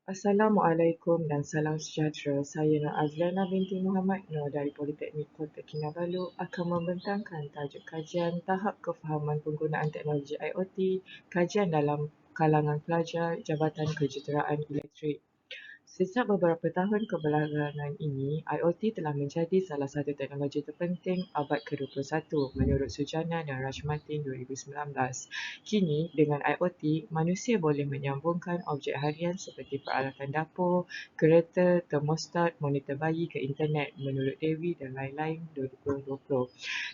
Assalamualaikum dan salam sejahtera. Saya Nur Azlana binti Muhammad Nur dari Politeknik Kota Kinabalu akan membentangkan tajuk kajian tahap kefahaman penggunaan teknologi IoT, kajian dalam kalangan pelajar Jabatan Kejuruteraan Elektrik. Sejak beberapa tahun kebelakangan ini, IoT telah menjadi salah satu teknologi terpenting abad ke-21 menurut Sujana dan Rajmartin 2019. Kini, dengan IoT, manusia boleh menyambungkan objek harian seperti peralatan dapur, kereta, termostat, monitor bayi ke internet menurut Dewi dan lain-lain 2020.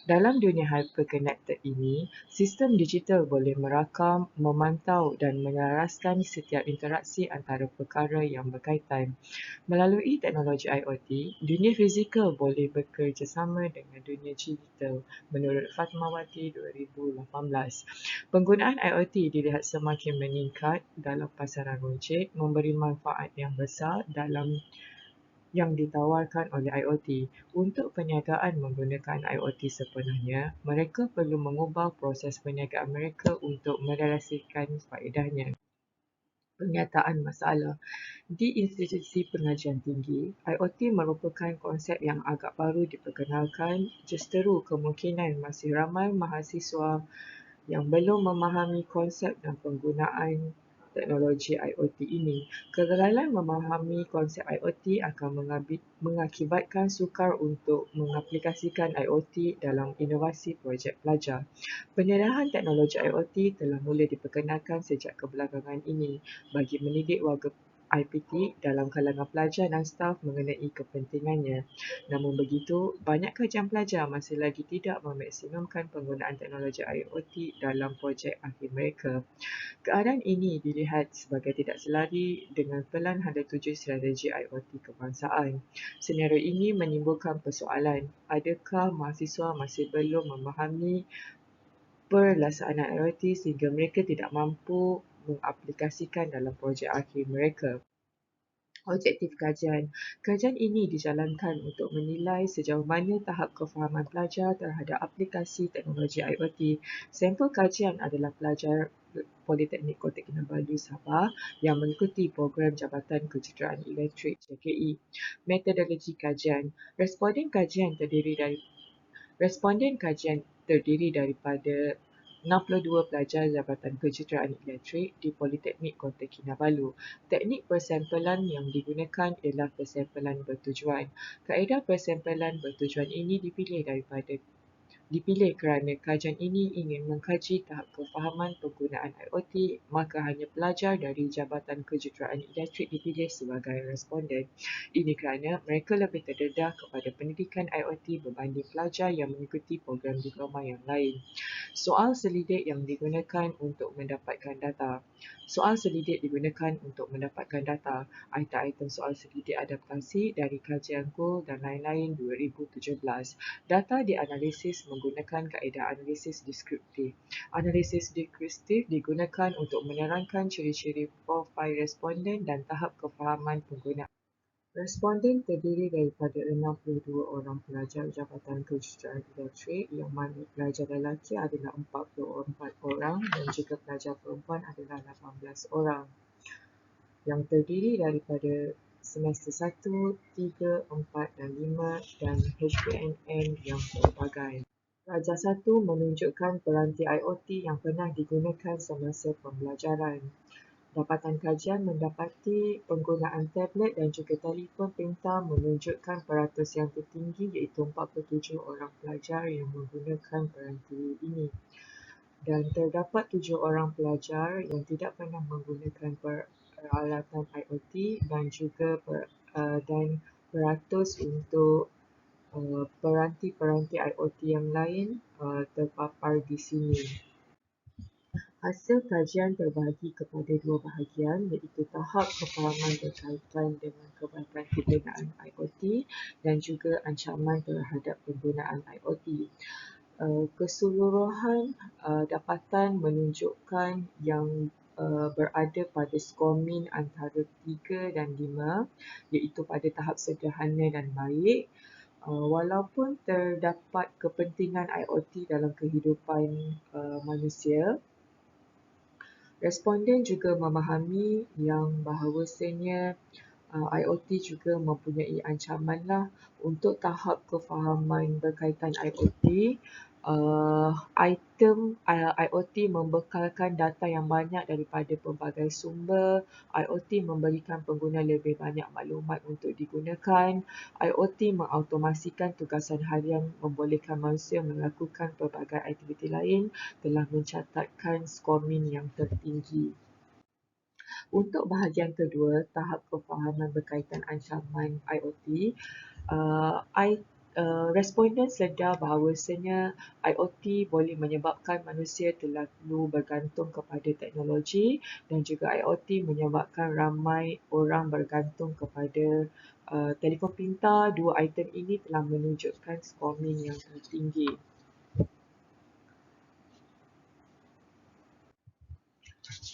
Dalam dunia hyperconnected ini, sistem digital boleh merakam, memantau dan menyelaraskan setiap interaksi antara perkara yang berkaitan. Melalui teknologi IoT, dunia fizikal boleh bekerjasama dengan dunia digital menurut Fatmawati 2018. Penggunaan IoT dilihat semakin meningkat dalam pasaran runcit, memberi manfaat yang besar dalam yang ditawarkan oleh IoT. Untuk perniagaan menggunakan IoT sepenuhnya, mereka perlu mengubah proses perniagaan mereka untuk merealisasikan faedahnya. Penyataan masalah. Di institusi pengajian tinggi, IoT merupakan konsep yang agak baru diperkenalkan, justeru kemungkinan masih ramai mahasiswa yang belum memahami konsep dan penggunaan teknologi IoT ini. Kegagalan memahami konsep IoT akan mengakibatkan sukar untuk mengaplikasikan IoT dalam inovasi projek pelajar. Penyedahan teknologi IoT telah mula diperkenalkan sejak kebelakangan ini bagi mendidik warga IPT dalam kalangan pelajar dan staf mengenai kepentingannya. Namun begitu, banyak kajian pelajar masih lagi tidak memaksimumkan penggunaan teknologi IoT dalam projek akhir mereka. Keadaan ini dilihat sebagai tidak selari dengan Pelan 107 Strategi IoT Kebangsaan. Senario ini menimbulkan persoalan, adakah mahasiswa masih belum memahami pelaksanaan IoT sehingga mereka tidak mampu mengaplikasikan dalam projek akhir mereka. Objektif kajian. Kajian ini dijalankan untuk menilai sejauh mana tahap kefahaman pelajar terhadap aplikasi teknologi IoT. Sampel kajian adalah pelajar Politeknik Kota Kinabalu Sabah yang mengikuti program Jabatan Kejuruteraan Elektrik JKE. Metodologi kajian. Responden kajian terdiri daripada 62 pelajar Jabatan Kejuruteraan Elektrik di Politeknik Kota Kinabalu. Teknik persampelan yang digunakan ialah persampelan bertujuan. Kaedah persampelan bertujuan ini dipilih kerana kajian ini ingin mengkaji tahap kefahaman penggunaan IoT, maka hanya pelajar dari Jabatan Kejuruteraan Elektrik dipilih sebagai responden. Ini kerana mereka lebih terdedah kepada pendidikan IoT berbanding pelajar yang mengikuti program diploma yang lain. Soal selidik yang digunakan untuk mendapatkan data. Soal selidik digunakan untuk mendapatkan data. Item-item soal selidik adaptasi dari kajian goal dan lain-lain 2017. Data dianalisis menggunakan kaedah analisis deskriptif. Analisis deskriptif digunakan untuk menerangkan ciri-ciri profil responden dan tahap kefahaman pengguna. Responden terdiri daripada 62 orang pelajar Jabatan Kejuruteraan Elektrik yang mana pelajar lelaki adalah 44 orang dan juga pelajar perempuan adalah 18 orang yang terdiri daripada semester 1, 3, 4 dan 5 dan HPNN yang pelbagai. Pelajar 1 menunjukkan peranti IoT yang pernah digunakan semasa pembelajaran. Dapatan kajian mendapati penggunaan tablet dan juga telefon pintar menunjukkan peratus yang tertinggi iaitu 47 orang pelajar yang menggunakan peranti ini. Dan terdapat 7 orang pelajar yang tidak pernah menggunakan peralatan IoT dan juga dan peratus untuk peranti-peranti IoT yang lain terpapar di sini. Hasil kajian terbahagi kepada dua bahagian iaitu tahap kefahaman berkaitan dengan kebaikan penggunaan IoT dan juga ancaman terhadap penggunaan IoT. Keseluruhan dapatan menunjukkan yang berada pada skor min antara 3 dan 5 iaitu pada tahap sederhana dan baik. Walaupun terdapat kepentingan IoT dalam kehidupan manusia, Responden juga memahami yang bahawasanya IoT juga mempunyai ancaman lah. Untuk tahap kefahaman berkaitan IoT, IoT membekalkan data yang banyak daripada pelbagai sumber. IoT memberikan pengguna lebih banyak maklumat untuk digunakan. IoT mengautomasikan tugasan harian, membolehkan manusia melakukan pelbagai aktiviti lain, telah mencatatkan skor min yang tertinggi. Untuk bahagian kedua, tahap kefahaman berkaitan ancaman IoT, responden sedar bahawasanya IoT boleh menyebabkan manusia terlalu bergantung kepada teknologi dan juga IoT menyebabkan ramai orang bergantung kepada telefon pintar. Dua item ini telah menunjukkan skor min yang tertinggi.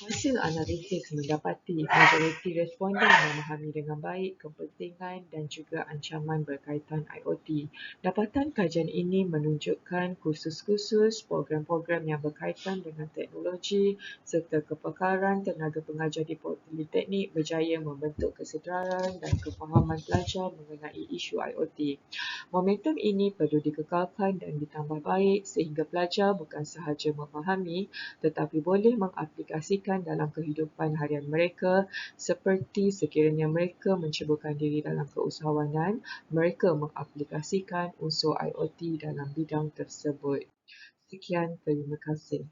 Hasil analitik mendapati majoriti responden memahami dengan baik kepentingan dan juga ancaman berkaitan IoT. Dapatan kajian ini menunjukkan kursus-kursus, program-program yang berkaitan dengan teknologi serta kepakaran tenaga pengajar di Politeknik berjaya membentuk kesedaran dan kefahaman pelajar mengenai isu IoT. Momentum ini perlu dikekalkan dan ditambah baik sehingga pelajar bukan sahaja memahami tetapi boleh mengaplikasikan dalam kehidupan harian mereka seperti sekiranya mereka menceburkan diri dalam keusahawanan, mereka mengaplikasikan unsur IoT dalam bidang tersebut. Sekian, terima kasih.